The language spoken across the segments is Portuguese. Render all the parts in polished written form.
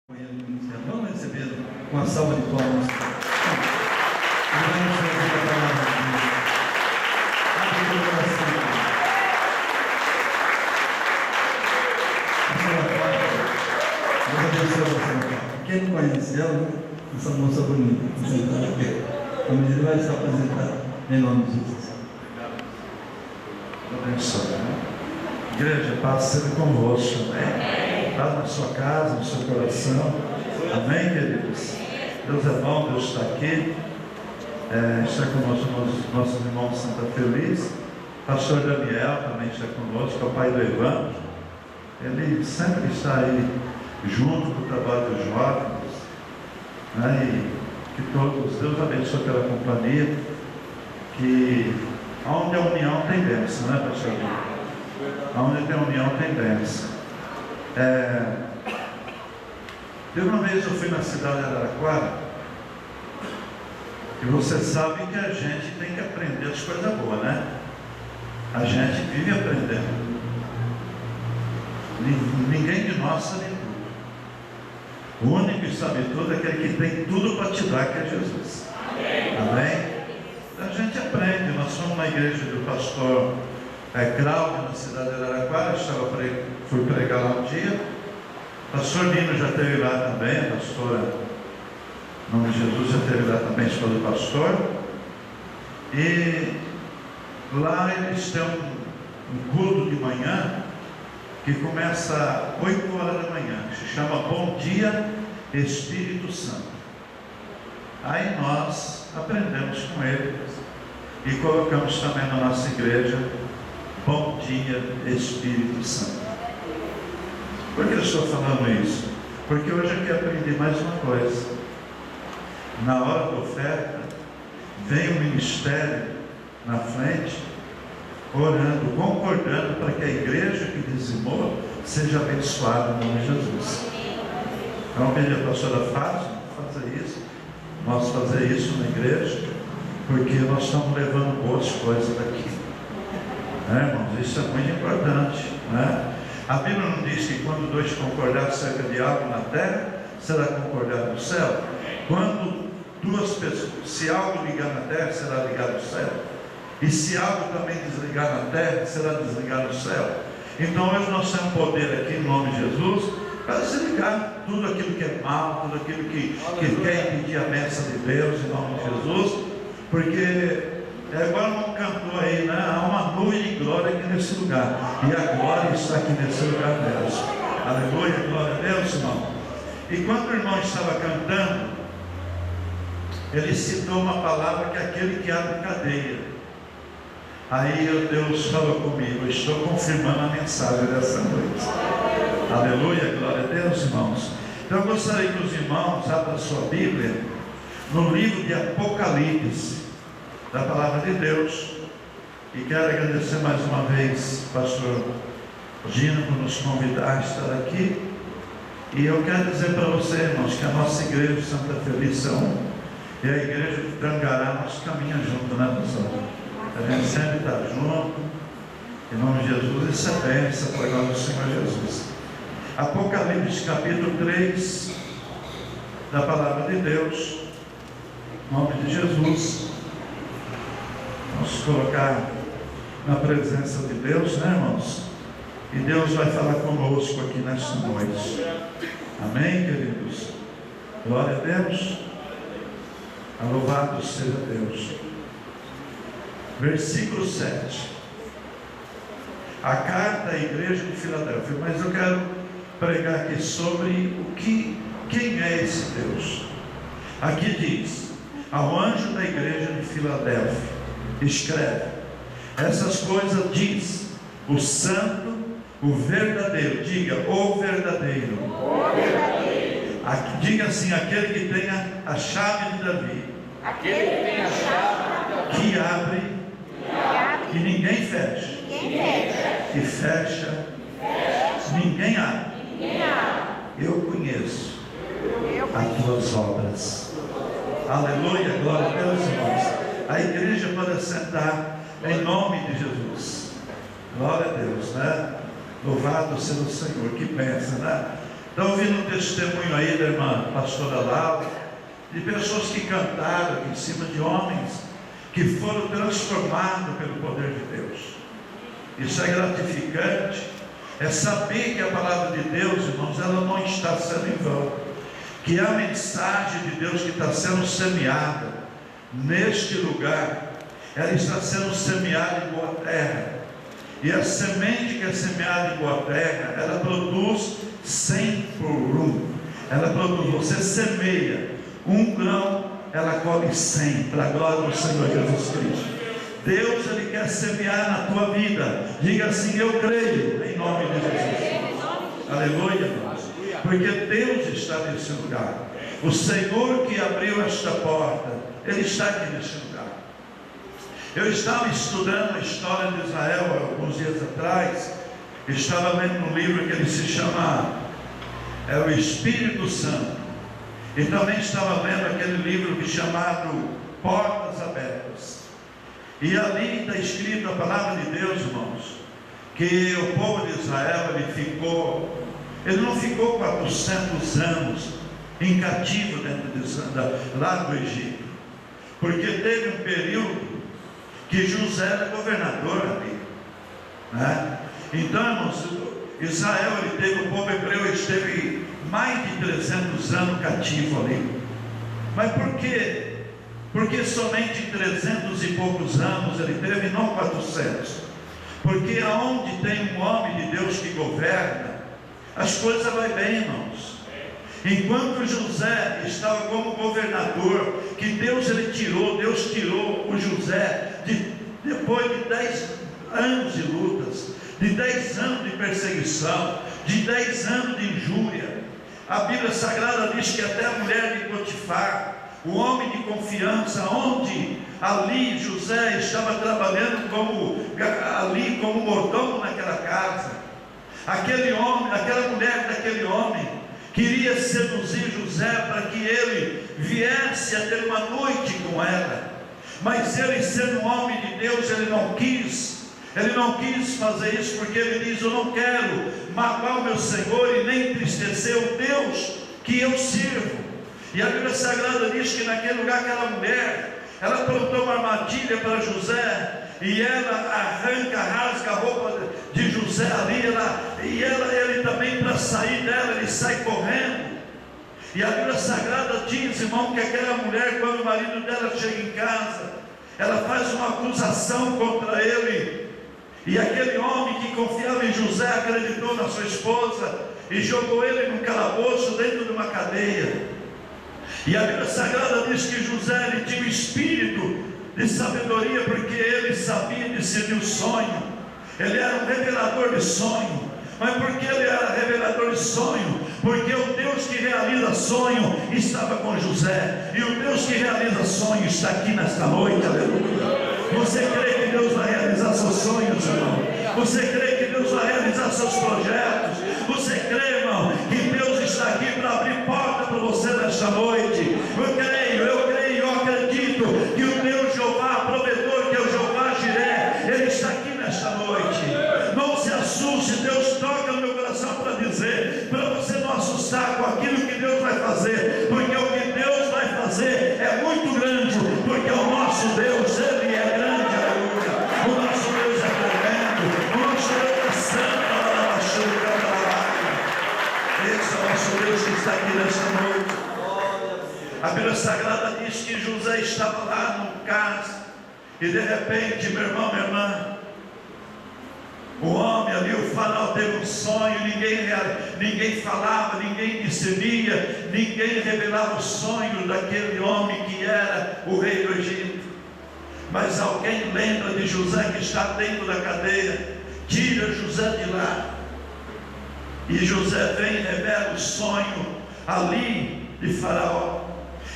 Vamos receber com uma salva de palmas. Vamos fazer a palavra de Deus. Abre o teu coração. Deus abençoe você. Quem não conhece ela, essa moça bonita, sentada aqui. A medida vai se apresentar em nome de Jesus. Deus abençoe. Igreja, paz seja convosco. Paz na sua casa, no seu coração. Amém, queridos? Deus é bom, Deus está aqui. Está conosco nossos irmãos de Santa Feliz. Pastor Daniel também está conosco, é o pai do Evandro. Ele sempre está aí junto com o trabalho dos jovens, né? E que todos, Deus abençoe pela companhia. Que onde a união tem bênção, né, pastor? Onde tem união tem bênção. Uma vez eu fui na cidade de Araraquara, e você sabe que a gente tem que aprender as coisas boas, né? A gente vive aprendendo. Ninguém de nós sabe tudo. O único que sabe tudo é aquele que tem tudo para te dar, que é Jesus. Amém? A gente aprende. Nós fomos na igreja do pastor Cláudio, na cidade de Araraquara. Fui pregar lá um dia. O pastor Nino já esteve lá também. A pastora, em nome de Jesus, já esteve lá também, esposa do pastor. E lá eles têm um culto de manhã que começa às 8 horas da manhã, que se chama Bom Dia Espírito Santo. Aí nós aprendemos com ele e colocamos também na nossa igreja Bom Dia Espírito Santo. Por que eu estou falando isso? Porque hoje eu quero aprender mais uma coisa. Na hora da oferta, vem o ministério na frente, orando, concordando para que a igreja que dizimou seja abençoada em nome de Jesus. Então, veja, a pastora fazer isso, nós fazer isso na igreja, porque nós estamos levando boas coisas daqui. Irmãos, isso é muito importante, né? A Bíblia não diz que quando dois concordarem acerca de algo na terra, será concordado no céu? Quando duas pessoas, se algo ligar na terra, será ligado no céu? E se algo também desligar na terra, será desligado no céu? Então hoje nós temos poder aqui em nome de Jesus para desligar tudo aquilo que é mal, tudo aquilo que quer impedir a bênção de Deus em nome de Jesus, porque agora não cantou aí, né? Há uma nuvem de glória aqui nesse lugar, e a glória está aqui nesse lugar, Deus. Aleluia, glória a Deus, irmão. E quando o irmão estava cantando, ele citou uma palavra que é aquele que abre cadeia. Aí Deus falou comigo, eu estou confirmando a mensagem dessa noite. Aleluia, glória a Deus, irmãos. Então eu gostaria que os irmãos abram a sua Bíblia no livro de Apocalipse, da palavra de Deus. E quero agradecer mais uma vez pastor Gino por nos convidar a estar aqui. E eu quero dizer para você, irmãos, que a nossa igreja de Santa Feliz é um, e a igreja de Tangará nós caminhamos junto, né, pessoal? A gente sempre está junto, em nome de Jesus. Isso é bênção para a glória do Senhor Jesus. Apocalipse capítulo 3, da palavra de Deus, em nome de Jesus. Vamos colocar na presença de Deus, né, irmãos? E Deus vai falar conosco aqui nesta noite. Amém, queridos? Glória a Deus. Louvado seja Deus. Versículo 7. A carta à igreja de Filadélfia. Mas eu quero pregar aqui sobre quem é esse Deus. Aqui diz: ao anjo da igreja de Filadélfia escreve: essas coisas diz o santo, o verdadeiro. Diga, o verdadeiro. O verdadeiro. Diga assim: aquele que tem a chave de Davi. Aquele que tem a chave que abre e ninguém fecha. E fecha, ninguém abre. Eu conheço as tuas obras. Aleluia, glória a Deus, irmãos. A igreja pode sentar em nome de Jesus. Glória a Deus, né? Louvado seja o Senhor. Que bênção, né? Está ouvindo um testemunho aí da irmã pastora Laura, de pessoas que cantaram aqui em cima de homens que foram transformados pelo poder de Deus. Isso é gratificante, é saber que a palavra de Deus, irmãos, ela não está sendo em vão, que a mensagem de Deus que está sendo semeada neste lugar, ela está sendo semeada em boa terra, e a semente que é semeada em boa terra, ela produz 100 por 1, ela produz, você semeia 1 grão, ela colhe 100, para a glória do Senhor Jesus Cristo. Deus, Ele quer semear na tua vida. Diga assim: eu creio, em nome de Jesus. Aleluia, irmãos. Porque Deus está nesse lugar. O Senhor que abriu esta porta, Ele está aqui neste lugar. Eu estava estudando a história de Israel alguns dias atrás. Estava lendo um livro que ele se chama o Espírito Santo. E também estava lendo aquele livro chamado Portas Abertas. E ali está escrito a palavra de Deus, irmãos, que o povo de Israel, ele não ficou 400 anos em cativo lá do Egito, porque teve um período que José era governador ali, né? Então, irmãos, Israel, o povo hebreu esteve mais de 300 anos cativo ali. Mas por quê? Porque somente 300 e poucos anos ele teve, não 400. Porque aonde tem um homem de Deus que governa, as coisas vão bem, irmãos. Enquanto José estava como governador, que Deus tirou o José, depois de 10 anos de lutas, de 10 anos de perseguição, de 10 anos de injúria. A Bíblia Sagrada diz que até a mulher de Potifar, o homem de confiança, onde ali José estava trabalhando como mordomo naquela casa, aquele homem, aquela mulher daquele homem, queria seduzir José para que ele viesse a ter uma noite com ela, mas ele, sendo um homem de Deus, ele não quis fazer isso, porque ele diz: eu não quero magoar o meu Senhor e nem entristecer o Deus que eu sirvo. E a Bíblia Sagrada diz que naquele lugar, aquela mulher, ela plantou uma armadilha para José, e ela rasga a roupa de José ali, ele também, para sair dela, ele sai correndo. E a Bíblia Sagrada diz, irmão, que aquela mulher, quando o marido dela chega em casa, ela faz uma acusação contra ele, e aquele homem que confiava em José acreditou na sua esposa e jogou ele num calabouço dentro de uma cadeia. E a Bíblia Sagrada diz que José, ele tinha um espírito de sabedoria, porque ele sabia discernir o sonho. Ele era um revelador de sonho. Mas por que ele era revelador de sonho? Porque o Deus que realiza sonho estava com José, e o Deus que realiza sonho está aqui nesta noite. Aleluia. Você crê que Deus vai realizar seus sonhos, irmão? Você crê que Deus vai realizar seus projetos? Você crê, irmão, que Deus está aqui para abrir porta para você nesta noite? Eu acredito que o Deus Jeová, provedor, que é o Jeová Jiré, Ele está aqui nesta noite. Não se assuste, Deus toca no meu coração para dizer, para você não assustar com aquilo que Deus vai fazer, porque o que Deus vai fazer é muito grande, porque o nosso Deus, Ele é grande, aleluia. O nosso Deus é tremendo, o nosso Deus é santo. Esse é o nosso Deus que está aqui nesta noite. A Bíblia Sagrada diz que José estava lá no caso, e de repente, meu irmão, minha irmã, o homem ali, o faraó, teve um sonho. Ninguém falava, ninguém discernia, ninguém revelava o sonho daquele homem que era o rei do Egito. Mas alguém lembra de José que está dentro da cadeia, tira José de lá, e José vem e revela o sonho ali de Faraó.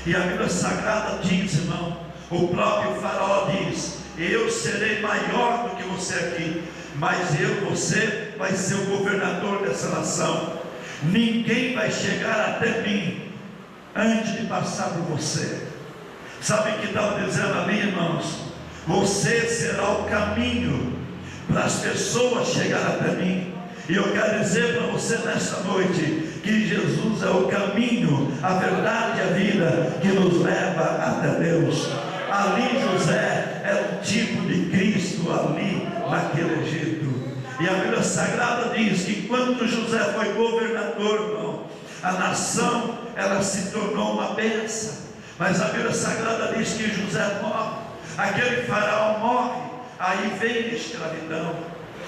E a Bíblia Sagrada diz, irmão, o próprio Faraó diz: eu serei maior do que você aqui, mas você vai ser o governador dessa nação. Ninguém vai chegar até mim antes de passar por você. Sabe o que estava dizendo ali, irmãos? Você será o caminho para as pessoas chegarem até mim. E eu quero dizer para você nesta noite, que que Jesus é o caminho, a verdade e a vida que nos leva até Deus. Ali José é um tipo de Cristo ali naquele Egito. E a Bíblia Sagrada diz que enquanto José foi governador, irmão, a nação ela se tornou uma bênção. Mas a Bíblia Sagrada diz que José morre, aquele faraó morre, aí vem a escravidão,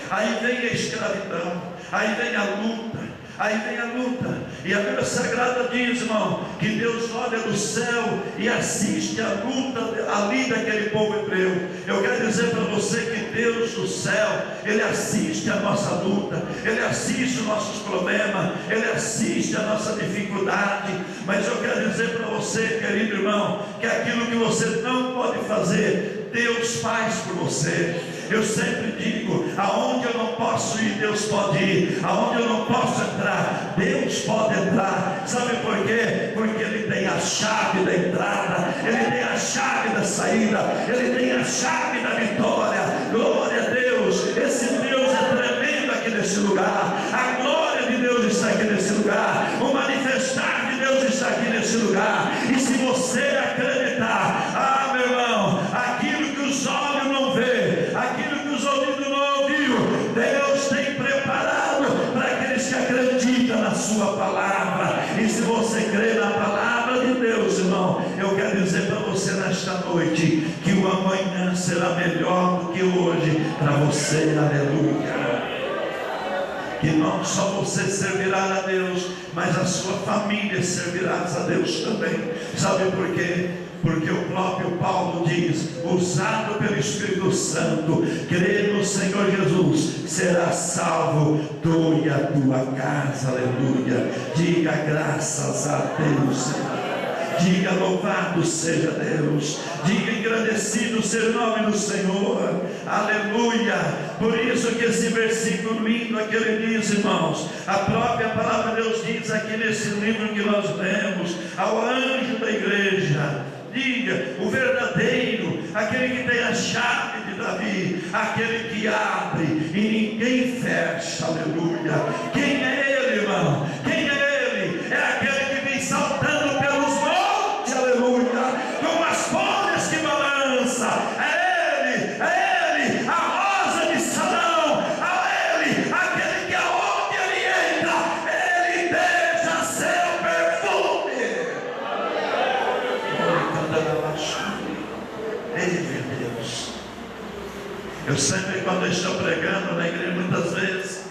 aí vem a escravidão, aí vem a luta. Aí vem a luta, e a Bíblia Sagrada diz, irmão, que Deus olha do céu e assiste a luta ali daquele povo hebreu. Eu quero dizer para você que Deus do céu, Ele assiste a nossa luta, Ele assiste os nossos problemas, Ele assiste a nossa dificuldade. Mas eu quero dizer para você, querido irmão, que aquilo que você não pode fazer, Deus faz por você. Eu sempre digo, aonde eu não posso ir, Deus pode ir. Aonde eu não posso entrar, Deus pode entrar. Sabe por quê? Porque Ele tem a chave da entrada, Ele tem a chave da saída, Ele tem a chave da vitória. Glória a Deus. Esse Deus é tremendo aqui nesse lugar. A glória de Deus está aqui nesse lugar. O manifestar de Deus está aqui nesse lugar. E se você acreditar, meu irmão, aquilo que os olhos não vê, aquilo que os ouvidos não ouviu, Deus tem preparado para aqueles que acreditam na sua palavra. E se você crê na palavra de Deus, irmão, eu quero dizer para você nesta noite que o amanhã será melhor do que hoje para você. Aleluia. Que não só você servirá a Deus, mas a sua família servirá a Deus também. Sabe por quê? Porque o próprio Paulo diz, usado pelo Espírito Santo, crê no Senhor Jesus, será salvo tu e a tua casa. Aleluia. Diga graças a Deus, Senhor. Diga louvado seja Deus, diga engrandecido seja o nome do Senhor. Aleluia. Por isso que esse versículo lindo aqui ele diz, irmãos, a própria palavra de Deus diz aqui nesse livro que nós lemos, ao anjo da igreja, diga, o verdadeiro, aquele que tem a chave de Davi, aquele que abre e ninguém fecha. Aleluia. Quem é ele, irmão? Quem é ele? É aquele que vem saltando pelos montes, aleluia, com as folhas que balança. É ele, a rosa de Sarão. É ele, aquele que aonde ele entra, ele deixa seu perfume. Ei, meu Deus. Eu sempre, quando eu estou pregando na igreja, muitas vezes,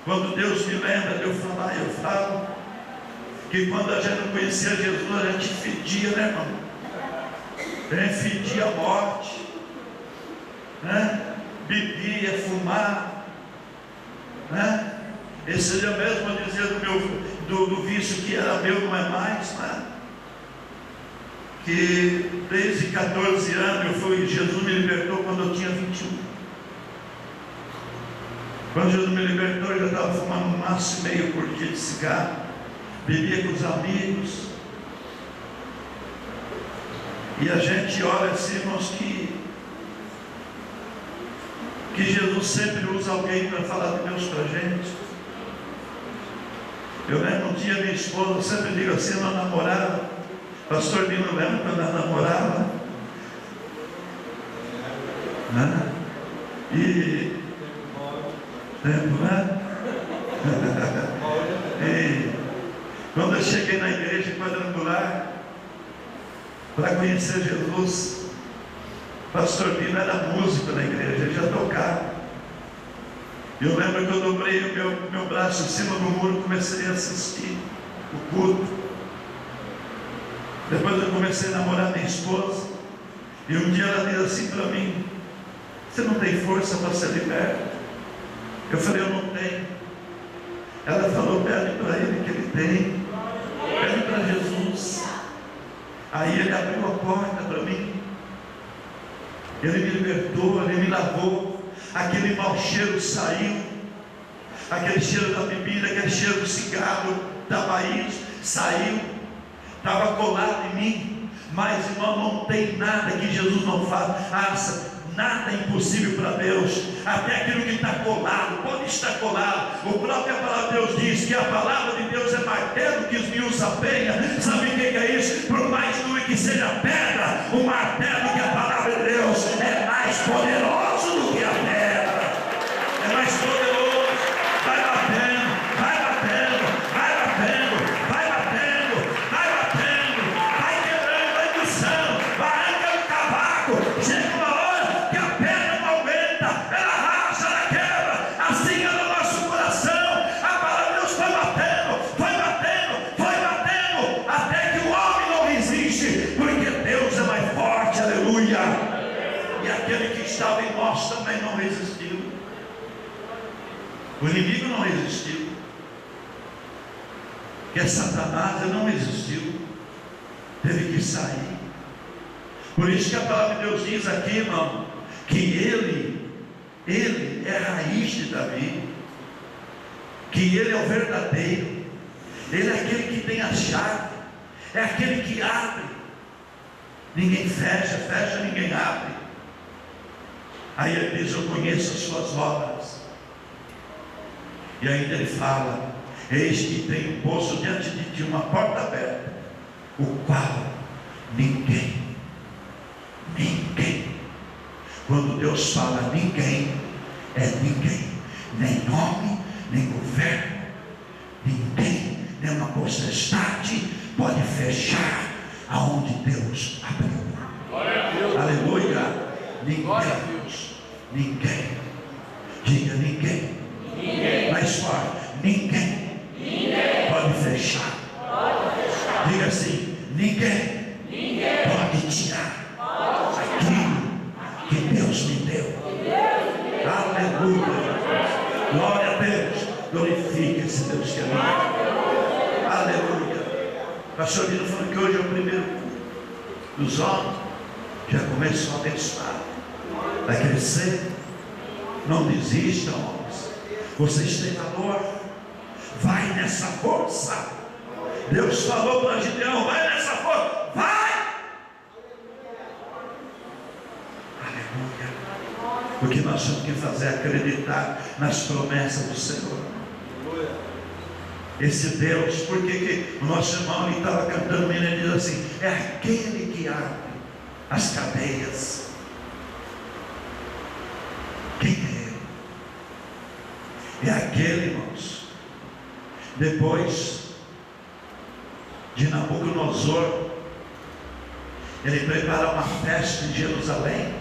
quando Deus me lembra de eu falar, eu falo que quando a gente não conhecia Jesus, a gente fedia, né, irmão? A gente fedia a morte, né? Bebia, fumar, né? Esse dia mesmo eu dizia do vício que era meu, não é mais, né? Que desde 14 anos Jesus me libertou quando eu tinha 21. Quando Jesus me libertou, eu já estava fumando 1,5 maço por dia de cigarro, bebia com os amigos. E a gente olha assim, irmãos, que Jesus sempre usa alguém para falar de Deus para a gente. Eu lembro um dia, minha esposa, eu sempre digo assim, ela namorava, pastor Dino, lembra quando ela namorava? Né? E tempo, né? E quando eu cheguei na igreja quadrangular para conhecer Jesus, pastor Dino era músico na igreja, ele já tocava. Eu lembro que eu dobrei o meu braço em cima do muro e comecei a assistir o culto. Depois eu comecei a namorar minha esposa, e um dia ela disse assim para mim: você não tem força para ser liberto? Eu falei: eu não tenho. Ela falou: pede para ele que ele tem, pede para Jesus. Aí ele abriu a porta para mim, ele me libertou, ele me lavou, aquele mau cheiro saiu, aquele cheiro da bebida, aquele cheiro do cigarro, da raiz, saiu, estava colado em mim. Mas, irmão, não tem nada que Jesus não faça. nada é impossível para Deus. Até aquilo que está colado, pode estar colado. O próprio palavra de Deus diz que a palavra de Deus é martelo que esmiuça a penha. Sabe o que é isso? Por mais duro que seja a pedra, o martelo que a palavra de Deus é mais poderoso do que a pedra. É mais poderoso. Vai batendo, vai batendo, vai batendo, vai batendo, vai batendo, vai quebrando, vai puxando, vai arrancando cavaco. Chega uma hora que a pedra não aguenta, ela racha, ela quebra. Assim é no nosso coração. A palavra de Deus foi batendo, foi batendo, foi batendo, até que o homem não resiste, porque Deus é mais forte, aleluia. E aquele que estava em nós também não resistiu. O inimigo não resistiu, que Satanás não resistiu, teve que sair. Por isso que a palavra de Deus diz aqui, irmão, que ele é a raiz de Davi, que ele é o verdadeiro, ele é aquele que tem a chave, é aquele que abre, ninguém fecha, ninguém abre. Aí ele diz: eu conheço as suas obras. E ainda ele fala: eis que tem um poço diante de ti, uma porta aberta, o qual ninguém, quando Deus fala ninguém, é ninguém, nem nome, nem governo, ninguém, nem uma potestade pode fechar aonde Deus abriu. Aleluia. Ninguém, diga ninguém. Mais forte, ninguém pode fechar. Diga assim: ninguém pode tirar aquilo que Deus me deu. Aleluia. Glória a Deus. Glorifique esse Deus que é lindo. Aleluia. Pastor Lino falou que hoje é o primeiro culto dos homens. Já começou a abençoar. Vai crescer. Não desistam, homens. Vocês têm valor. Vai nessa força. Deus falou para Gideão: vai nessa força. Vai. Aleluia. O que nós temos que fazer é acreditar nas promessas do Senhor. Esse Deus, porque que o nosso irmão ali estava cantando, ele diz assim: é aquele que abre as cadeias. Quem é ele? É aquele, irmãos, depois de Nabucodonosor, ele prepara uma festa em Jerusalém.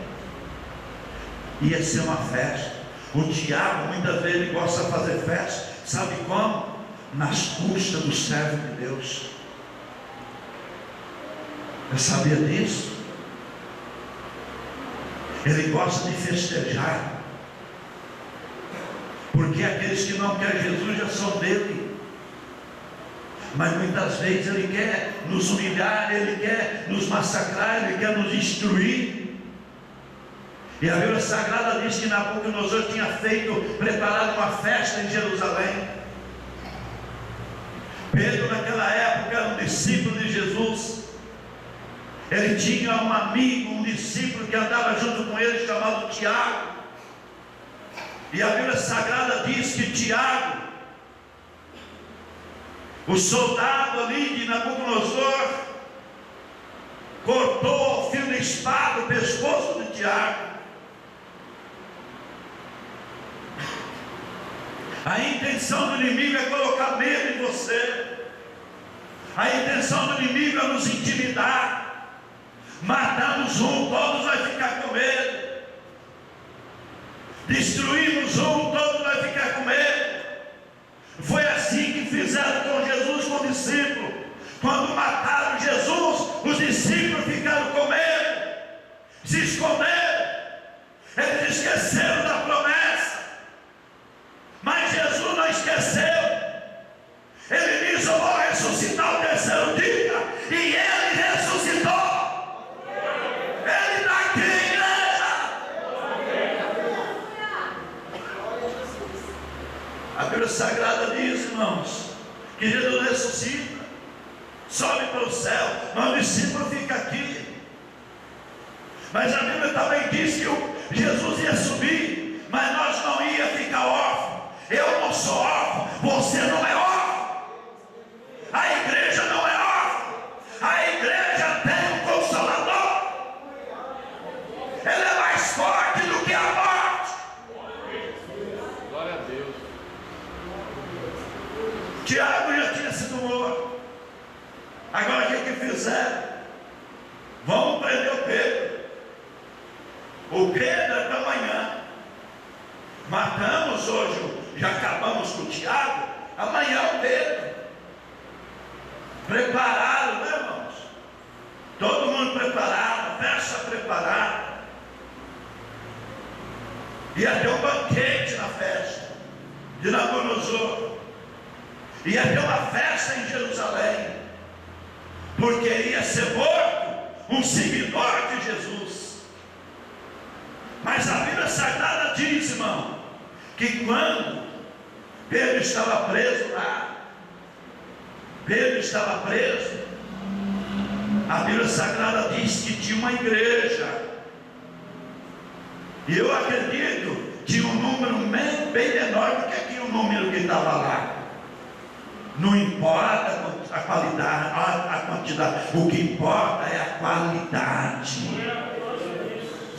Ia ser uma festa. O diabo muitas vezes ele gosta de fazer festa. Sabe como? Nas custas do servo de Deus. Eu sabia disso? Ele gosta de festejar, porque aqueles que não querem Jesus já são dele. Mas muitas vezes ele quer nos humilhar, ele quer nos massacrar, ele quer nos destruir. E a Bíblia Sagrada diz que Nabucodonosor tinha preparado uma festa em Jerusalém. Pedro naquela época era um discípulo de Jesus. Ele tinha um amigo, um discípulo que andava junto com ele, chamado Tiago. E a Bíblia Sagrada diz que Tiago, o soldado ali de Nabucodonosor, cortou ao fio da espada o pescoço de Tiago. A intenção do inimigo é colocar medo em você. A intenção do inimigo é nos intimidar. Matamos um, todos vai ficar com medo. Destruímos um, todos vai ficar com medo. Foi assim que fizeram com Jesus, com o discípulo. Quando mataram Jesus, os discípulos ficaram com medo, se esconderam. Eles esqueceram da promessa. Mas Jesus não esqueceu. Ele disse: eu vou ressuscitar o terceiro dia. E ele ressuscitou. Ele está aqui, igreja. A Bíblia Sagrada diz, irmãos, que Jesus ressuscita, sobe para o céu, mas o discípulo fica aqui. Mas a Bíblia também diz que Jesus ia subir, mas nós não ia ficar órfãos. Eu não sou órfão, você não é órfão. A igreja não é órfã. A igreja tem um Consolador. Ela é mais forte do que a morte. Glória a Deus. Tiago já tinha sido morto. Agora o que fizeram? Vamos prender o Pedro. O Pedro é da manhã. Matamos hoje, já acabamos com o Tiago. Amanhã é o Pedro. Prepararam, né, irmãos? Todo mundo preparado, festa preparada. Ia ter um banquete na festa de Nabucodonosor. Ia ter uma festa em Jerusalém, porque ia ser morto um seguidor de Jesus. Mas a Bíblia Sagrada diz, irmão, que quando Pedro estava preso lá, a Bíblia Sagrada diz que tinha uma igreja, e eu acredito que tinha um número bem menor do que aqui o número que estava lá. Não importa a qualidade, a quantidade, o que importa é a qualidade.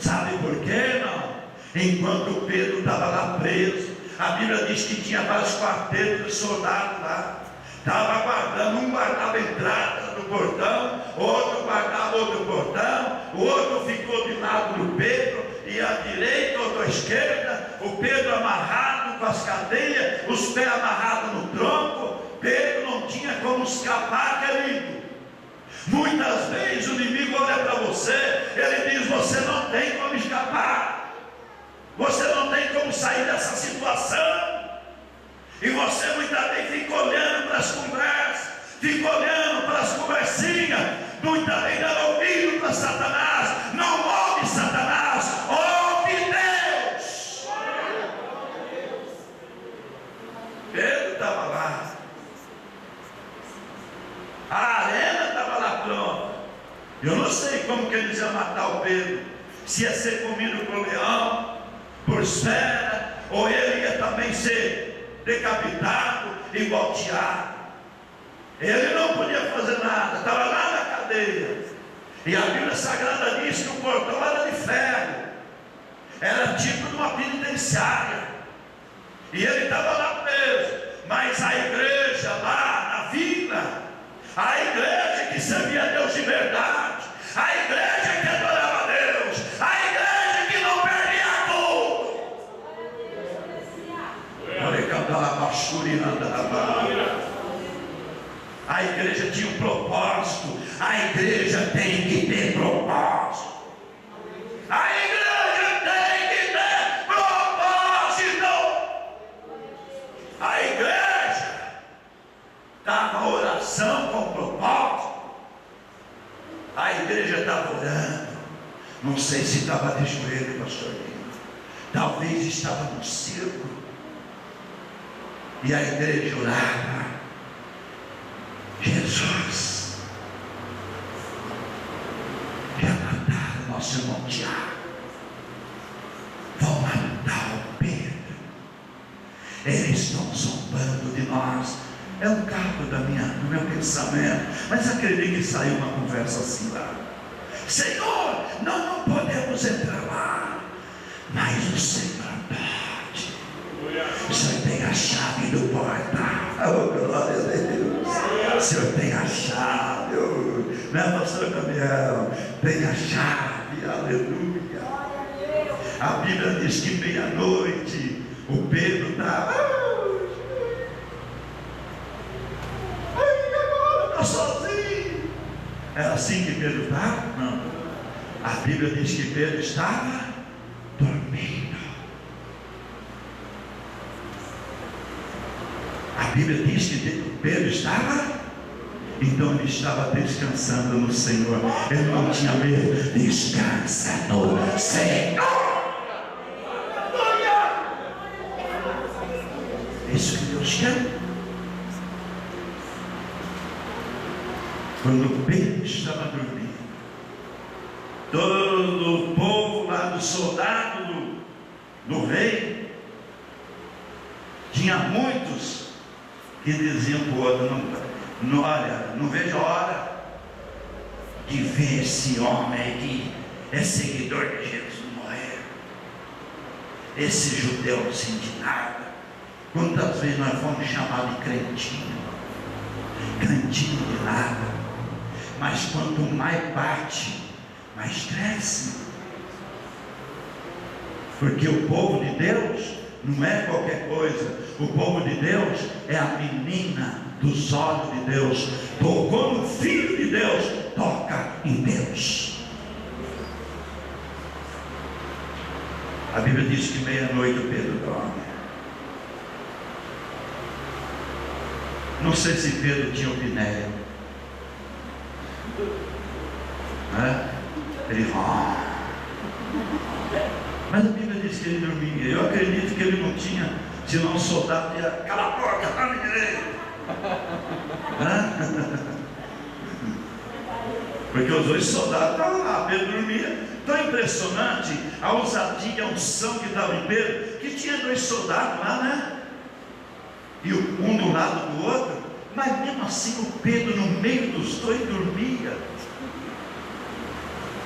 Sabe por quê, não? Enquanto Pedro estava lá preso, a Bíblia diz que tinha vários quartetos de soldados lá. Estava guardando, um guardava a entrada do portão, outro guardava outro portão, o outro ficou de lado do Pedro, e à direita, outro à esquerda, o Pedro amarrado com as cadeias, os pés amarrados no tronco. Pedro não tinha como escapar, querido. Muitas vezes o inimigo olha para você, ele diz: você não tem como escapar, você não tem como sair dessa situação. E você muitas vezes fica olhando para as conversas, fica olhando para as conversinhas, muitas vezes dando ouvido para Satanás. Não ouve Satanás, ouve Deus. Pedro estava lá, a arena estava lá pronta. Eu não sei como que eles iam matar o Pedro, se ia ser comido por leão, por fera, ou ele ia também ser decapitado igual Tiago. Ele não podia fazer nada, estava lá na cadeia. E a Bíblia Sagrada diz que o portão era de ferro, era tipo de uma penitenciária, e ele estava lá preso. Mas a igreja lá na vila, a igreja que servia a Deus de verdade, a igreja que adorava a Deus, a igreja que não perdia tudo. A igreja tinha um propósito. A igreja tem que ter propósito. A igreja tem que ter propósito. A igreja estava oração com propósito. A igreja estava orando. Não sei se estava de joelho, pastor Lino. Talvez estava no círculo. E a igreja orava: Jesus, já mataram nosso irmão Tiago, vão matar o Pedro, eles estão zombando de nós. É um cabo do meu pensamento, mas acredito que saiu uma conversa assim lá: Senhor, nós não podemos entrar lá, mas o Senhor pode. O Senhor tem a chave do portal. Oh, glória a Deus. O Senhor tem a chave, né, pastor Gabriel? Tem a chave, aleluia. A Bíblia diz que meia-noite o Pedro estava: agora estou sozinho. Era assim que Pedro estava? Não. A Bíblia diz que Pedro estava dormindo. A Bíblia diz que Pedro estava, então ele estava descansando no Senhor. Ele não tinha medo. Descansa no Senhor. É isso que Deus quer. Quando Pedro estava dormindo, todo o povo lá lá do soldado do rei, tinha muitos que diziam para o outro: olha, não vejo a hora de ver esse homem aí que é seguidor de Jesus morrer. Esse judeu assim de nada. Quantas vezes nós fomos chamados de crentinho de nada, mas quanto mais bate, mais cresce, porque o povo de Deus não é qualquer coisa. O povo de Deus é a menina dos olhos de Deus. Como filho de Deus, toca em Deus. A Bíblia diz que meia-noite o Pedro dorme. Não sei se Pedro tinha opneia, né? Ele mas a Bíblia diz que ele dormia. Eu acredito que ele não tinha, senão o soldado ia: cala a boca, dorme direito. Porque os dois soldados estavam lá, Pedro dormia. Tão impressionante a ousadia e a unção que estava em Pedro, que tinha dois soldados lá, né? E um do lado do outro, mas mesmo assim o Pedro no meio dos dois dormia.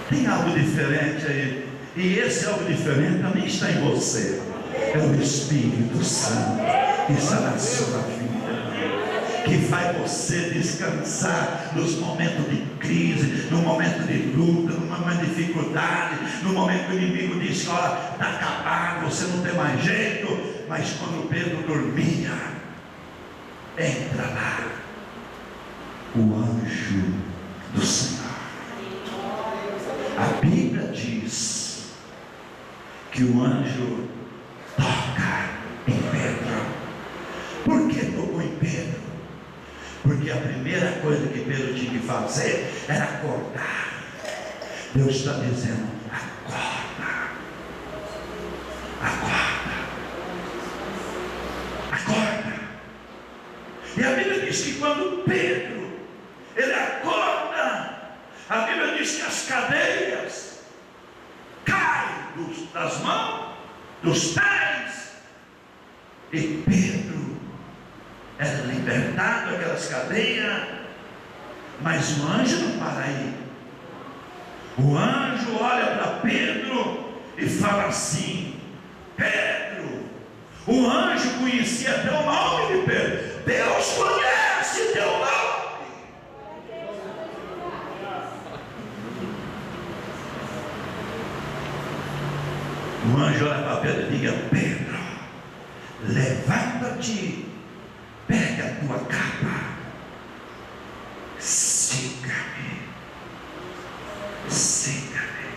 Tem algo diferente aí, e esse algo diferente também está em você. É o Espírito Santo que está na sua vida, que faz você descansar nos momentos de crise, no momento de luta, no momento de dificuldade, no momento que o inimigo diz: olha, está acabado, você não tem mais jeito. Mas quando Pedro dormia, entra lá o anjo do Senhor. A Bíblia diz que o anjo toca em Pedro. Por que tocou em Pedro? Porque a primeira coisa que Pedro tinha que fazer era acordar. Deus está dizendo: acorda, acorda, acorda. E a Bíblia diz que quando Pedro ele acorda, a Bíblia diz que as cadeias caem das mãos, dos pés, e Pedro era libertado daquelas cadeias. Mas o anjo não para aí. O anjo olha para Pedro e fala assim: Pedro. O anjo conhecia até o nome de Pedro. Deus conhece teu nome. O anjo olha para Pedro e diga: Pedro, levanta-te, pega a tua capa, siga-me, siga-me.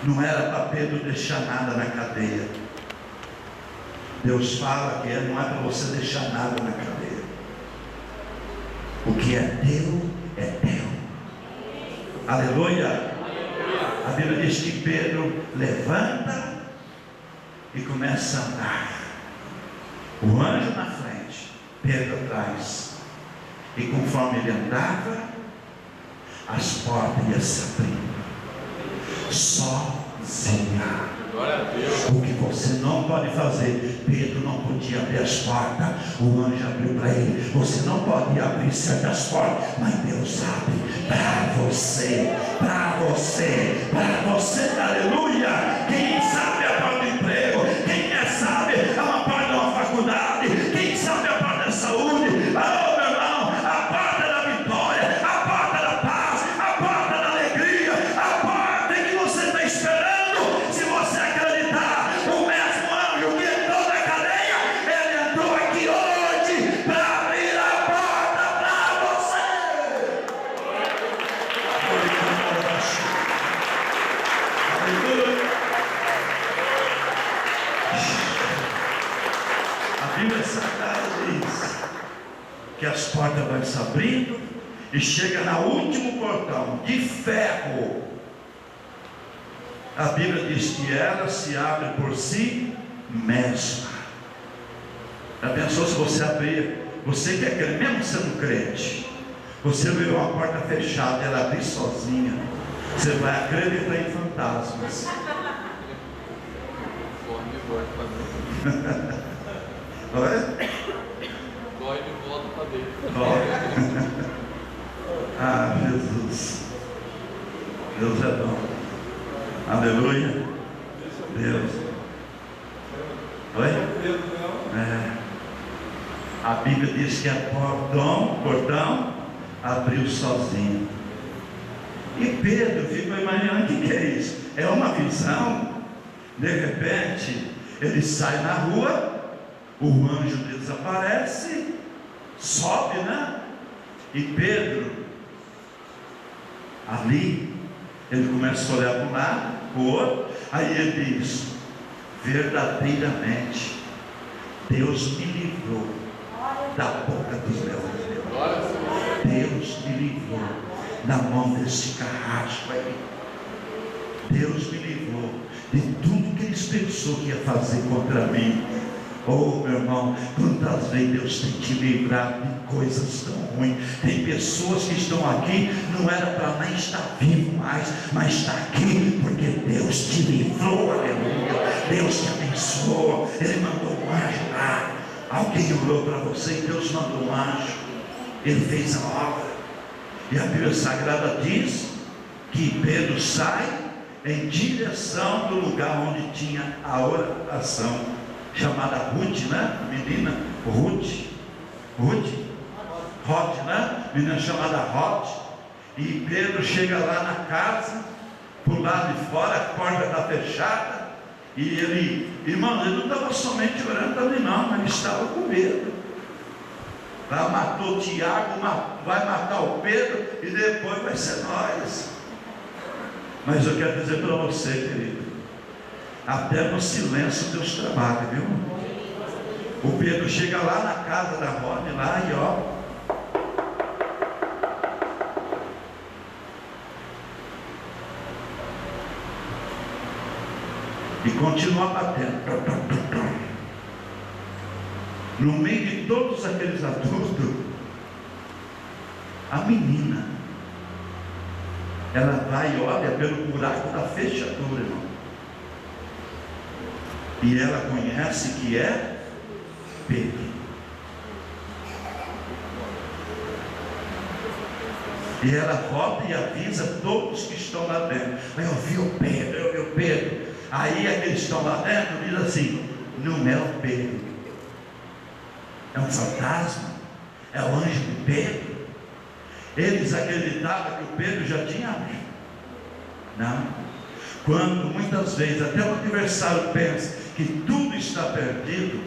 Não era para Pedro deixar nada na cadeia. Deus fala que não é para você deixar nada na cadeia. O que é teu, é teu. Aleluia. A Bíblia diz que Pedro levanta e começa a andar. O anjo na frente, Pedro atrás. E conforme ele andava, as portas iam se abrindo sozinha. Glória a Deus. O que você não pode fazer, Pedro não podia abrir as portas, o anjo abriu para ele. Você não pode abrir certas portas, mas Deus abre para você, para você, para você. Aleluia. Quem sabe a porta do emprego, quem sabe a porta de uma faculdade, quem sabe a porta da saúde, oh meu irmão, a porta da vitória, a porta da paz, a porta da alegria, a porta em que você está esperando. Se você acreditar, o mesmo anjo que entrou na cadeia, ele entrou aqui hoje para abrir a porta para você. Aleluia. A Bíblia Sagrada diz que as portas vão se abrindo e chega no último portão de ferro. A Bíblia diz que ela se abre por si mesma. Já pensou se você abrir, você que é crente, mesmo sendo crente, você viu uma porta fechada, ela abrir sozinha, Você vai acreditar em fantasmas. Corre de volta para dentro. Olha. Corre de volta para dentro. Olha. Ah, Jesus. Deus é bom. Aleluia. Deus. Oi? A Bíblia diz que o portão abriu sozinho. E Pedro ficou imaginando o que é isso? É uma visão. De repente, ele sai na rua, o anjo desaparece, sobe, né? E Pedro, ali, ele começa a olhar para um lado, para o outro, aí ele diz: verdadeiramente, Deus me livrou da boca dos leões. Deus me livrou da mão desse carrasco aí. Deus me livrou de tudo que eles pensou que ia fazer contra mim. Oh, meu irmão, quantas vezes Deus tem te livrado de coisas tão ruins. Tem pessoas que estão aqui, não era para nem estar vivo mais, mas está aqui porque Deus te livrou, aleluia. Deus te abençoou. Ele mandou um anjo lá. Alguém orou para você e Deus mandou um anjo. Ele fez a obra. E a Bíblia Sagrada diz que Pedro sai em direção do lugar onde tinha a oração, chamada Ruth, né? Menina Ruth, né? Menina chamada Ruth. E Pedro chega lá na casa, por lado de fora, a porta está fechada. E ele, irmão, ele não estava somente orando também não, mas ele estava com medo. Lá matou Tiago, vai matar o Pedro e depois vai ser nós. Mas eu quero dizer para você, querido, até no silêncio Deus trabalha, viu? O Pedro chega lá na casa da Rony, lá e ó, e continua batendo. No meio de todos aqueles adultos, a menina, ela vai e olha pelo buraco da fechadura, irmão. E ela conhece que é Pedro. E ela volta e avisa todos que estão lá dentro. Eu vi o Pedro, eu vi o Pedro. Aí aqueles que estão lá dentro diz assim: não é o Pedro. É um fantasma? É o anjo de Pedro? Eles acreditavam que o Pedro já tinha anjo. Não. Quando muitas vezes até o adversário pensa que tudo está perdido,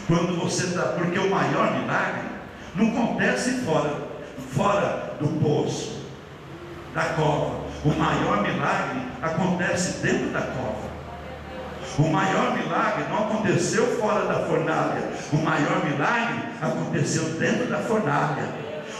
quando você está, porque o maior milagre não acontece fora do poço, da cova. O maior milagre acontece dentro da cova. O maior milagre não aconteceu fora da fornalha. O maior milagre aconteceu dentro da fornalha.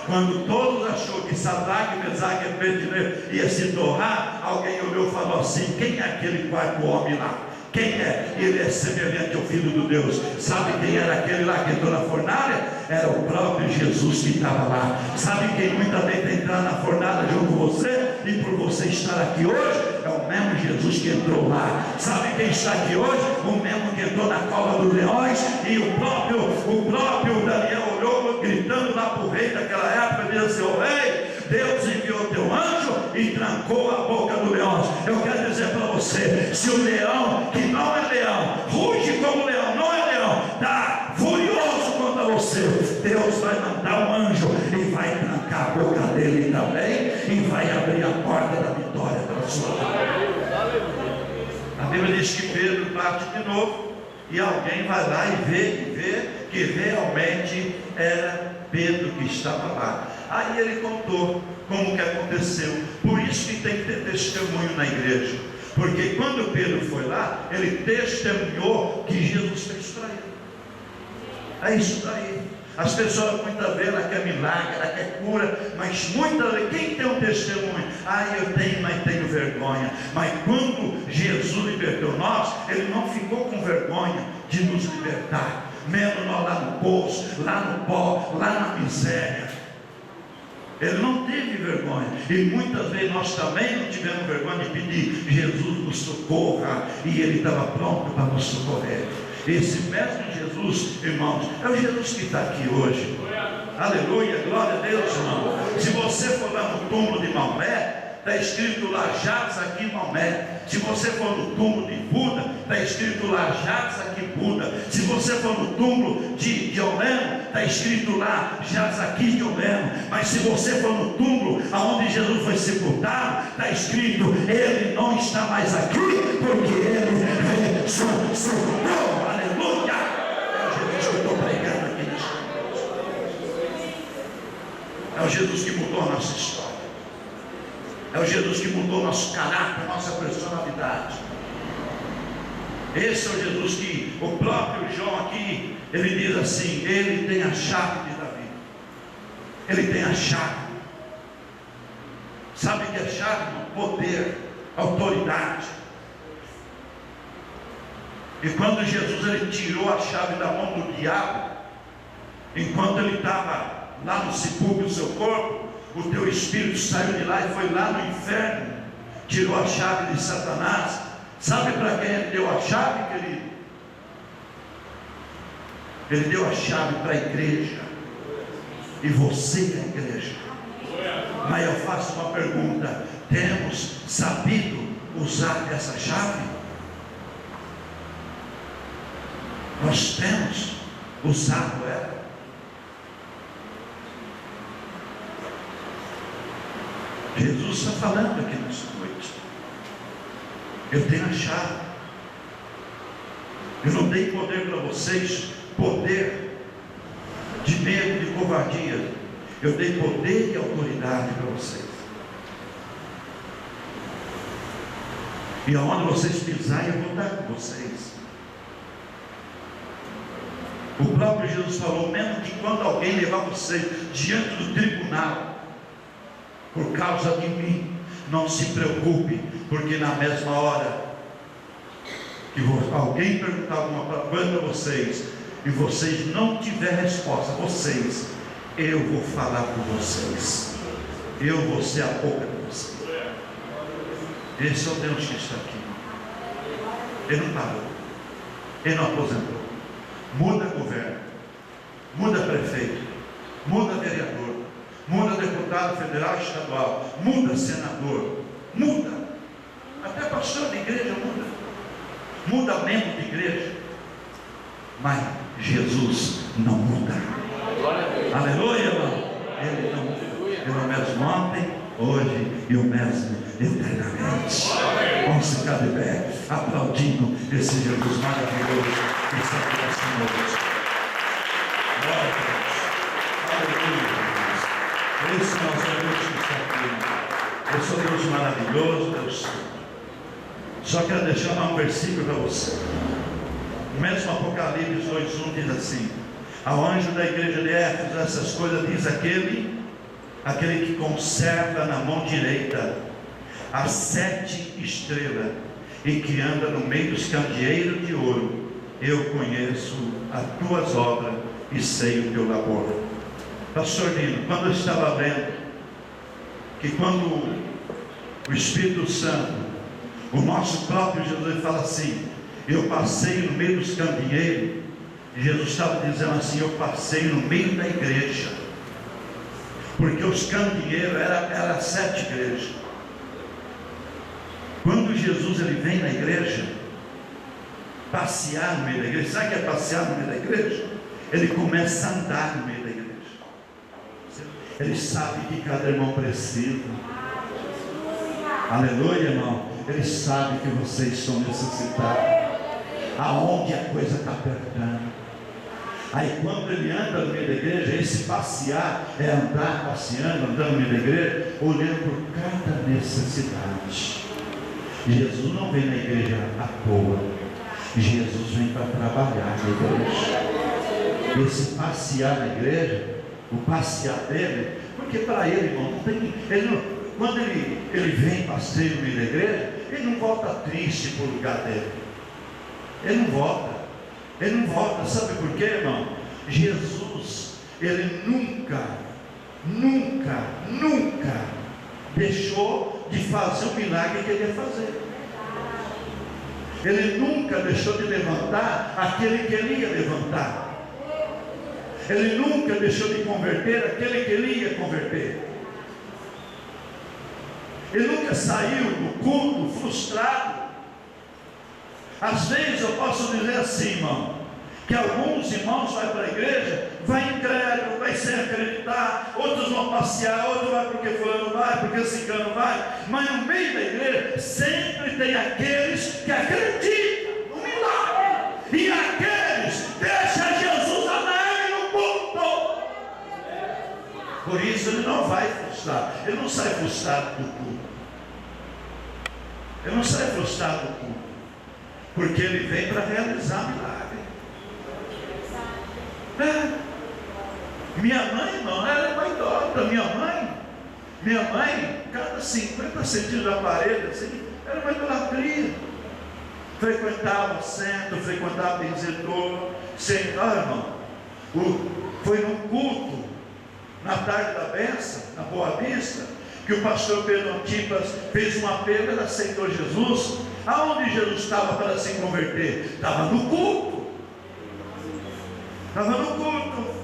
Quando todos achou que Sadraque, Mesaque e Abednego ia se torrar, alguém olhou e falou assim: quem é aquele quarto homem lá? Quem é? Ele é semelhante ao Filho de Deus. Sabe quem era aquele lá que entrou na fornalha? Era o próprio Jesus que estava lá. Sabe quem muitas vezes está entrando na fornalha junto com você? E por você estar aqui hoje, é o mesmo Jesus que entrou lá. Sabe quem está aqui hoje? O mesmo que entrou na cova dos leões. E o próprio Daniel olhou gritando lá para o rei daquela época, dizendo assim: ô rei, Deus enviou teu anjo e trancou a boca do leão. Eu quero dizer para você, se o leão, que não é leão, ruge como leão, não é leão, está furioso contra você, Deus vai mandar um anjo e vai trancar a boca dele também, e vai abrir a porta da vitória para a sua vida. A Bíblia diz que Pedro bate de novo, e alguém vai lá e vê que realmente era Pedro que estava lá. Aí ele contou como que aconteceu. Por isso que tem que ter testemunho na igreja, porque quando Pedro foi lá, ele testemunhou que Jesus fez para ele. É isso daí. As pessoas muitas vezes ela quer milagre, ela quer cura, mas muitas vezes, quem tem um testemunho? Eu tenho, mas tenho vergonha. Mas quando Jesus libertou nós, ele não ficou com vergonha de nos libertar, mesmo nós lá no poço, lá no pó, lá na miséria. Ele não teve vergonha. E muitas vezes nós também não tivemos vergonha de pedir: Jesus nos socorra, e Ele estava pronto para nos socorrer. Esse mesmo Jesus, irmãos, é o Jesus que está aqui hoje. Aleluia, glória a Deus, irmão. Se você for lá no túmulo de Maomé, está escrito lá: jaz aqui Maomé. Se você for no túmulo de Buda, está escrito lá: jaz aqui Buda. Se você for no túmulo de Oleno, está escrito lá: jaz aqui de Oleno. Mas se você for no túmulo aonde Jesus foi sepultado, está escrito: Ele não está mais aqui, porque Ele ressuscitou. Aleluia! É o Jesus que eu estou pregando aqui nessa noite. É o Jesus que mudou a nossa história. É o Jesus que mudou nosso caráter, nossa personalidade. Esse é o Jesus que o próprio João aqui, ele diz assim: Ele tem a chave de Davi. Ele tem a chave. Sabe o que é chave? Poder, autoridade. E quando Jesus ele tirou a chave da mão do diabo, enquanto ele estava lá no sepulcro do seu corpo, o teu espírito saiu de lá e foi lá no inferno, tirou a chave de Satanás. Sabe para quem ele deu a chave, querido? Ele deu a chave para a igreja, e você é a igreja. Mas eu faço uma pergunta: temos sabido usar essa chave? Nós temos usado ela? Jesus está falando aqui nessa noite: eu tenho a chave. Eu não dei poder para vocês, poder de medo, de covardia. Eu dei poder e autoridade para vocês. E aonde vocês pisarem, eu vou dar com vocês. O próprio Jesus falou: mesmo que quando alguém levar vocês diante do tribunal por causa de mim, não se preocupe, porque na mesma hora que alguém perguntar alguma coisa para vocês e vocês não tiverem resposta, eu vou falar por vocês, eu vou ser a boca de vocês. Esse é o Deus que está aqui. Ele não parou, ele não aposentou. Muda governo, muda prefeito, muda vereador, muda deputado federal e estadual, muda senador, muda, até pastor de igreja muda membro de igreja, mas Jesus não muda. Aleluia, irmão. Ele não muda. Ele é o mesmo ontem, hoje e o mesmo eternamente. Vamos ficar de pé, aplaudindo esse Jesus maravilhoso que está aqui nessa noite. Glória a Deus. Aleluia. Esse é o nosso Deus que está aqui. Esse é o Deus maravilhoso, Deus Santo. Só quero deixar um versículo para você. O mesmo Apocalipse 2:1 diz assim: ao anjo da igreja de Éfeso, essas coisas diz aquele que conserva na mão direita as 7 estrelas e que anda no meio dos candeeiros de ouro. Eu conheço as tuas obras e sei o teu labor. Pastor Nino, quando eu estava vendo que quando o Espírito Santo, o nosso próprio Jesus, fala assim: eu passei no meio dos candeeiros, Jesus estava dizendo assim: eu passei no meio da igreja, porque os candeeiros eram 7 igrejas. Quando Jesus ele vem na igreja, passear no meio da igreja, sabe o que é passear no meio da igreja? Ele começa a andar no meio da igreja. Ele sabe que cada irmão precisa. Aleluia, irmão. Ele sabe que vocês estão necessitados, aonde a coisa está apertando. Aí quando ele anda no meio da igreja, esse passear é andar passeando, andando no meio da igreja, olhando por cada necessidade. Jesus não vem na igreja à toa. Jesus vem para trabalhar na igreja. Esse passear na igreja, o passear dele, porque para ele, irmão, não tem, quando ele vem passeio no meio da igreja, ele não volta triste para o lugar dele. Ele não volta, sabe por quê, irmão? Jesus, ele nunca deixou de fazer o milagre que ele ia fazer. Ele nunca deixou de levantar aquele que ele ia levantar. Ele nunca deixou de converter aquele que ele ia converter. Ele nunca saiu do culto frustrado. Às vezes eu posso dizer assim, irmão, que alguns irmãos vão para a igreja, vai incrédulo, vai sem acreditar, outros vão passear, outros vai porque fulano vai, porque ciclano vai, mas no meio da igreja sempre tem aqueles que acreditam no milagre, e aqueles deixam Jesus alegre no culto. Por isso ele não vai frustrar, ele não sai frustrado do culto, ele não sai frustrado do culto, porque ele vem para realizar milagre. Minha mãe, irmão, ela é vaidota. Minha mãe, cada 50 centímetros da parede, assim, era uma idolatria. Frequentava centro, frequentava benzedouro, irmão. Foi num culto, na tarde da benção, na Boa Vista, que o pastor Pedro Antipas fez um apelo, ele aceitou Jesus. Aonde Jesus estava para se converter? Estava no culto. Estava no culto.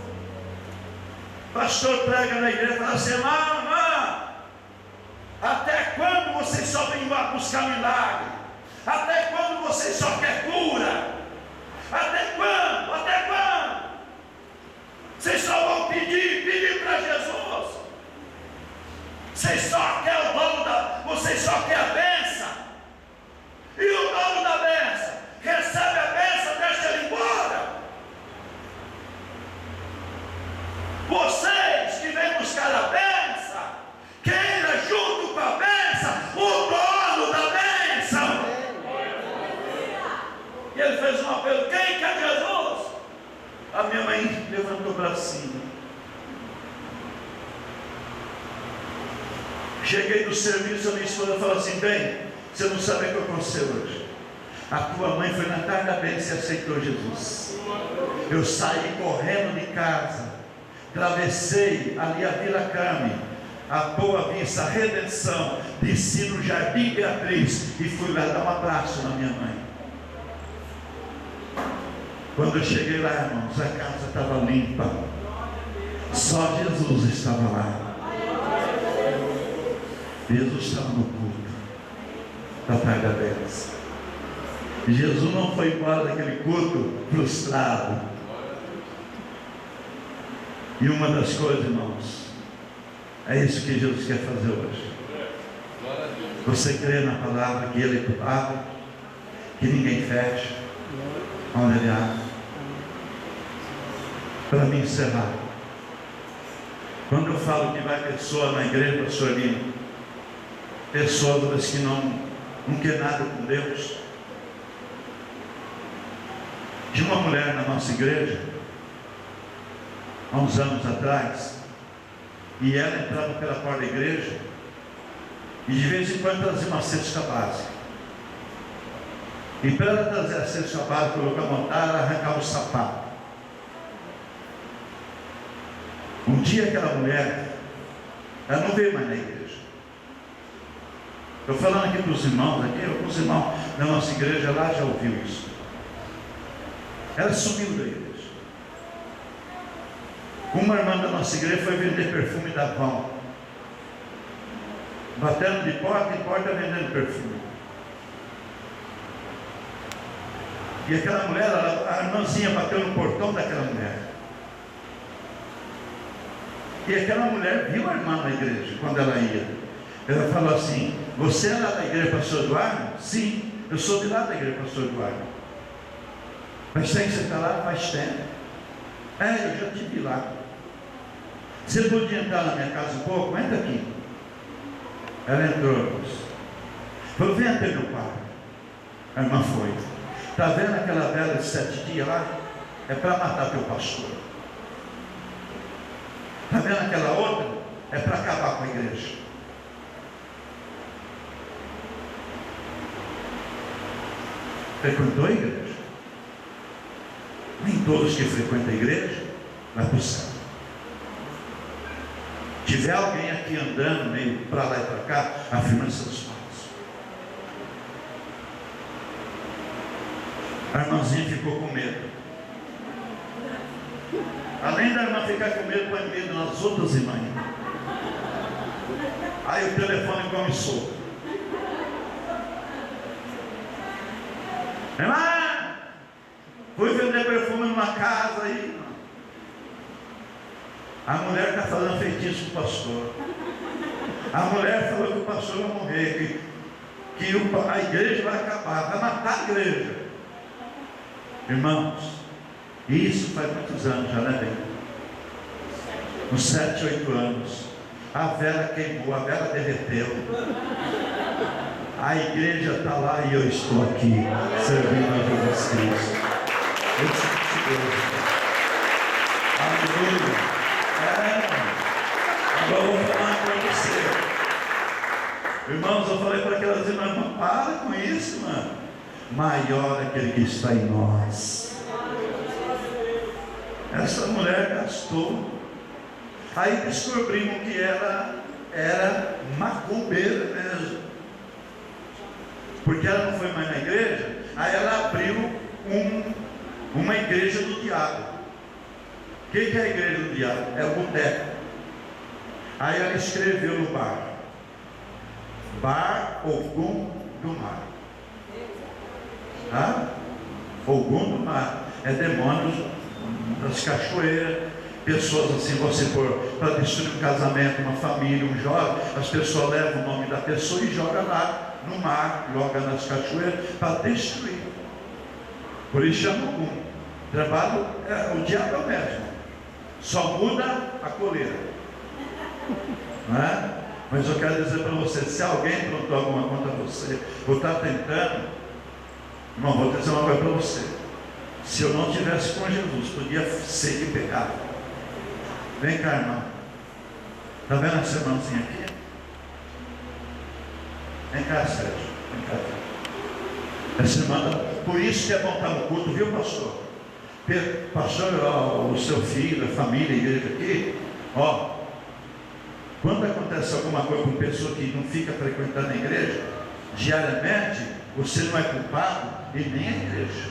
O pastor prega na igreja e fala assim: irmã, até quando vocês só vêm lá buscar milagre? Até quando vocês só querem cura? Até quando? Até quando? Vocês só vão pedir para Jesus. Vocês só querem o dono vocês só querem a bênção. E o dono da bênção recebe a bênção, deixa ele embora. Vocês que vêm buscar a bênção, queira junto com a bênção o dono da bênção. E ele fez um apelo: quem quer Jesus? A minha mãe levantou o bracinho. Cheguei do serviço, a minha esposa falou assim: bem, você não sabe o que aconteceu hoje. A tua mãe foi na tarde da bênção e aceitou Jesus. Eu saí correndo de casa, atravessei ali a Vila Carme, a Boa Vista, a Redenção, desci no Jardim Beatriz e fui lá dar um abraço na minha mãe. Quando eu cheguei lá, irmãos, a casa estava limpa, só Jesus estava lá. Jesus estava no culto da tarde da bênção. Jesus não foi embora daquele culto frustrado. E uma das coisas, irmãos, é isso que Jesus quer fazer hoje. Você crê na palavra que Ele abre, que ninguém fecha, onde Ele abre. Para me encerrar, quando eu falo que vai pessoa na igreja, pastor Lino, pessoas que não quer nada com Deus. Tinha uma mulher na nossa igreja há uns anos atrás, e ela entrava pela porta da igreja e de vez em quando trazia uma cesta básica, e para ela trazer a cesta básica, colocar a montar, ela arrancava o sapato. Um dia aquela mulher, ela não veio mais na igreja. Estou falando aqui para os irmãos, alguns irmãos da nossa igreja lá já ouviu isso. Ela sumiu da igreja. Uma irmã da nossa igreja foi vender perfume da Avon, batendo de porta em porta vendendo perfume. E aquela mulher, a irmãzinha bateu no portão daquela mulher. E aquela mulher viu a irmã na igreja quando ela ia. Ela falou assim: você é lá da igreja pastor Eduardo? Sim, eu sou de lá da igreja pastor Eduardo. Mas tem que você está lá faz tempo. Eu já te vi lá. Você podia entrar na minha casa um pouco? Entra aqui. Ela entrou. Falou: vem até meu pai. A irmã foi. Está vendo aquela vela de 7 dias lá? É para matar teu pastor. Está vendo aquela outra? É para acabar com a igreja. Frequentou a igreja? Nem todos que frequentam a igreja vai para o céu. tiver alguém aqui andando meio para lá e para cá, afirma seus passos. A irmãzinha ficou com medo. Além da irmã ficar com medo, põe medo nas outras irmãs. Aí o telefone começou. Irmã, fui vender perfume numa casa aí. A mulher está fazendo feitiço com o pastor. A mulher falou que o pastor vai morrer, que a igreja vai acabar, vai matar a igreja. Irmãos, isso faz muitos anos, já não é bem? Uns 7, 8 anos. A vela queimou, a vela derreteu. A igreja está lá e eu estou aqui, servindo a Jesus Cristo. Eu te Deus. Aleluia. Agora eu vou falar para você. Irmãos, eu falei para aquelas irmãs, não para com isso, mano. Maior é aquele que está em nós. Essa mulher gastou. Aí descobrimos que ela era macumbeira mesmo. Porque ela não foi mais na igreja. Aí ela abriu uma igreja do diabo. O que é a igreja do diabo? É o boteco. Aí ela escreveu no bar: Bar Ogum do Mar. Ogum do Mar é demônios das cachoeiras. Pessoas assim, você for para destruir um casamento, uma família, um jovem, as pessoas levam o nome da pessoa e jogam lá no mar, jogam nas cachoeiras para destruir. Por isso chama Ogum. Trabalho, o diabo é o mesmo, só muda a coleira, não é? Mas eu quero dizer para você, se alguém aprontou alguma contra você, ou está tentando, irmão, vou dizer uma coisa para você: se eu não tivesse com Jesus, podia ser que pegava. Vem cá, irmão. Está vendo essa irmãzinha aqui? Vem cá, Sérgio. Vem cá. Essa irmã, por isso que é bom estar no culto, viu, pastor? Pastor, o seu filho, a família, a igreja aqui, ó. Quando acontece alguma coisa com pessoa que não fica frequentando a igreja diariamente, você não é culpado e nem a igreja.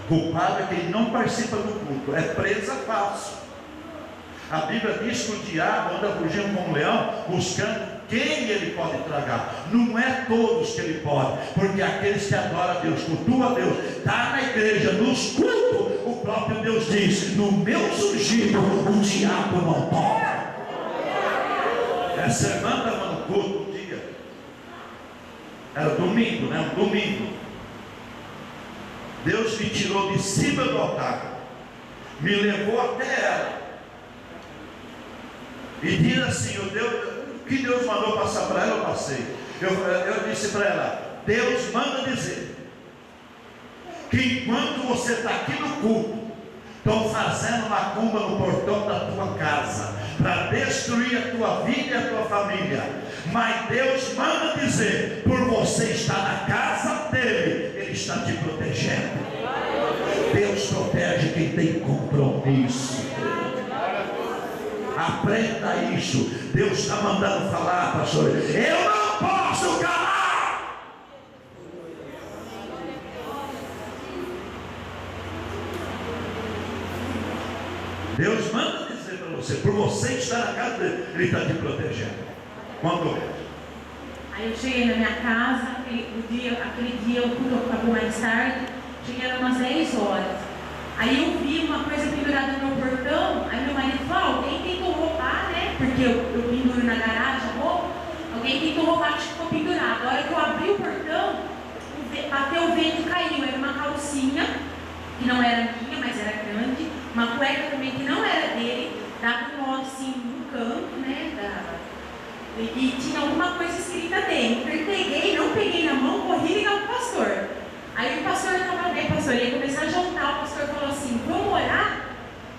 Culpado é quem não participa do culto, é presa fácil. A Bíblia diz que o diabo anda fugindo como um leão, buscando quem ele pode tragar. Não é todos que ele pode, porque aqueles que adoram a Deus, cultuam a Deus, está na igreja, nos cultos, o próprio Deus diz: no meu ungido o diabo não toca. Essa irmã estava no culto um dia, era domingo, né? Um domingo. Deus me tirou de cima do altar, me levou até ela e diz assim: o que Deus mandou passar para ela, eu passei. Eu disse para ela: Deus manda dizer que enquanto você está aqui no culto, estão fazendo macumba no portão da tua casa para destruir a tua vida e a tua família. Mas Deus manda dizer, por você estar na casa dele, ele está te protegendo. Deus protege quem tem compromisso. Aprenda isso. Deus está mandando falar, pastor. Eu não posso calar. Deus manda dizer para você, por você estar na casa dele, ele está te protegendo. Quando é? Aí eu cheguei na minha casa, aquele dia o culto acabou mais tarde, cheguei era umas 10 horas. Aí eu vi uma coisa pendurada no meu portão, aí meu marido falou: alguém tentou roubar, né? Porque eu penduro na garagem a roupa, alguém tentou roubar, acho que ficou pendurado. A hora que eu abri o portão, bateu o vento e caiu. Era uma calcinha, que não era minha, mas era grande, uma cueca também que não era dele, dava um nó assim no canto, né? E tinha alguma coisa escrita dentro. Eu não peguei na mão, corri ligar pro pastor. Aí o pastor estava bem, pastor, ia começar a jantar. O pastor falou assim: vamos orar?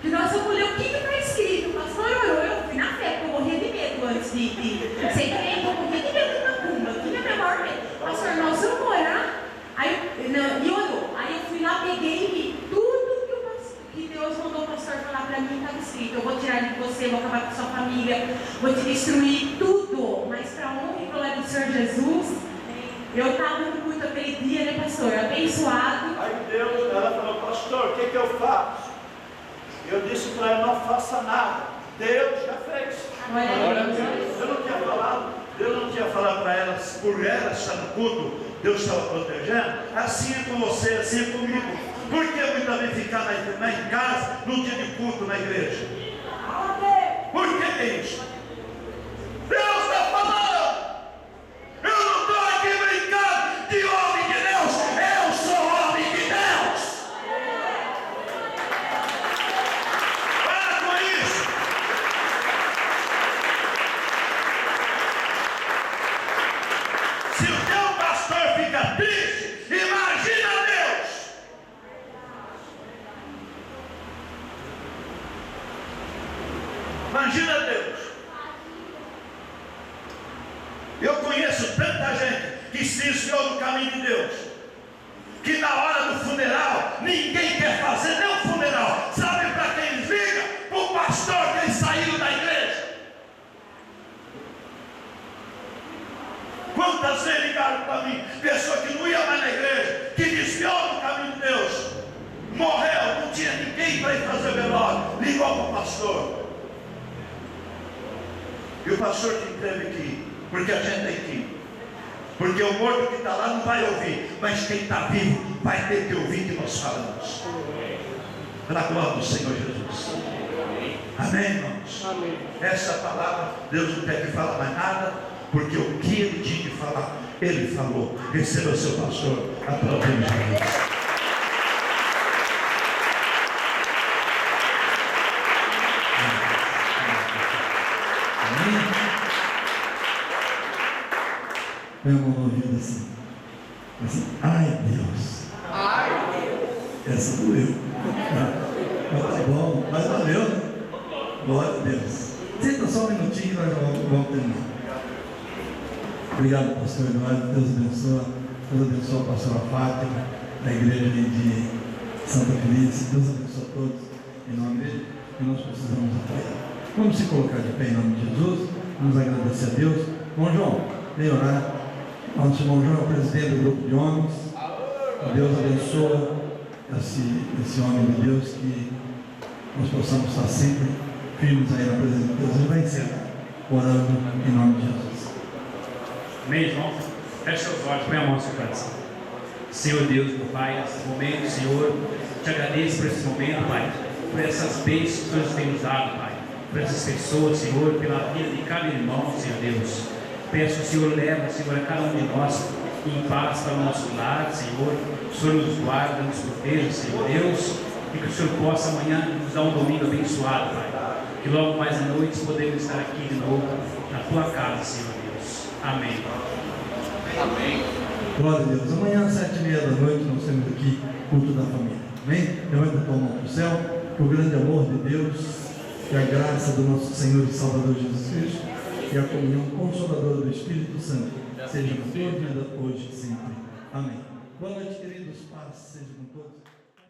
Que nós vamos ler o que está escrito. O pastor orou, eu fui na fé, porque eu morria de medo antes de ser crente, eu morria de medo da macumba, eu tinha menor medo. Pastor, nós vamos orar? E orou. Aí eu fui lá, peguei e tudo que Deus mandou o pastor falar para mim estava escrito. escrito: eu vou tirar de você, vou acabar com sua família, vou te destruir, tudo. Mas para honra e glória do Senhor Jesus, eu estava no culto aquele dia, né, pastor? Abençoado. Aí Deus, ela falou: pastor, o que eu faço? Eu disse para ela: não faça nada, Deus já fez. Glória a Deus. Eu não tinha falado, Deus não tinha falado para ela, por ela estar no culto, Deus estava protegendo. Assim é com você, assim é comigo. Por que eu também ficar em casa no dia de culto na igreja? Por que é isso? Deus está falando. Eu não estou aqui brincando de homem de Deus. Eu sou homem de Deus. Para com isso. Se o teu pastor fica triste, imagina Deus. Imagina Deus. Eu conheço tanta gente que se desviou do caminho de Deus, que na hora do funeral ninguém quer fazer nem o funeral. Sabe para quem liga? Para o pastor que eles saíram da igreja. Quantas vezes ligaram para mim? Pessoa que não ia mais na igreja, que desviou do caminho de Deus, morreu, não tinha ninguém para ir fazer velório, ligou para o pastor. E o pastor que teve que ir, porque a gente tem que ir. Porque o morto que está lá não vai ouvir, mas quem está vivo vai ter que ouvir o que nós falamos. Para a glória do Senhor Jesus. Amém, irmãos? amém. Essa palavra, Deus não tem que falar mais nada, porque o que Ele tinha que falar, Ele falou. Receba o seu pastor, aplaudimos Jesus. Põe a mão no ouvido assim. Ai Deus. Essa doeu. Mas tá bom, mas valeu, né? Glória a Deus. Senta só um minutinho e nós vamos terminar. Obrigado, pastor Eduardo. Deus abençoe. Deus abençoe a pastora Fátima, da igreja de Santa Felícia. Deus abençoe a todos em nome dele. E nós precisamos apoiar. Vamos se colocar de pé em nome de Jesus. Vamos agradecer a Deus. Bom, João, vem orar. Nosso irmão João é o presidente do grupo de homens. Deus abençoe esse homem de Deus, que nós possamos estar sempre firmes aí na presença de Deus. Ele vai encerrar orando em nome de Jesus. Amém, irmãos? Feche seus olhos, põe a mão no seu coração. Senhor Deus, meu Pai, nesse momento, Senhor, te agradeço por esse momento, Pai, por essas bênçãos que o Senhor tem nos dado, Pai, por essas pessoas, Senhor, pela vida de cada irmão, Senhor Deus. Peço que o Senhor leve, Senhor, a cada um de nós em paz para o nosso lar, Senhor. O Senhor nos guarda, nos proteja, Senhor Deus, e que o Senhor possa amanhã nos dar um domingo abençoado, Pai. Que logo mais à noite podemos estar aqui de novo na Tua casa, Senhor Deus. Amém. Amém. Glória a Deus. Amanhã às 7h30 nós temos aqui culto da família. Amém? Levanta a tua mão para o céu. Que o grande amor de Deus, que a graça do nosso Senhor e Salvador Jesus Cristo e a comunhão consoladora do Espírito Santo seja com toda vida, hoje e sempre. Amém. Boa noite, queridos. Paz seja com todos.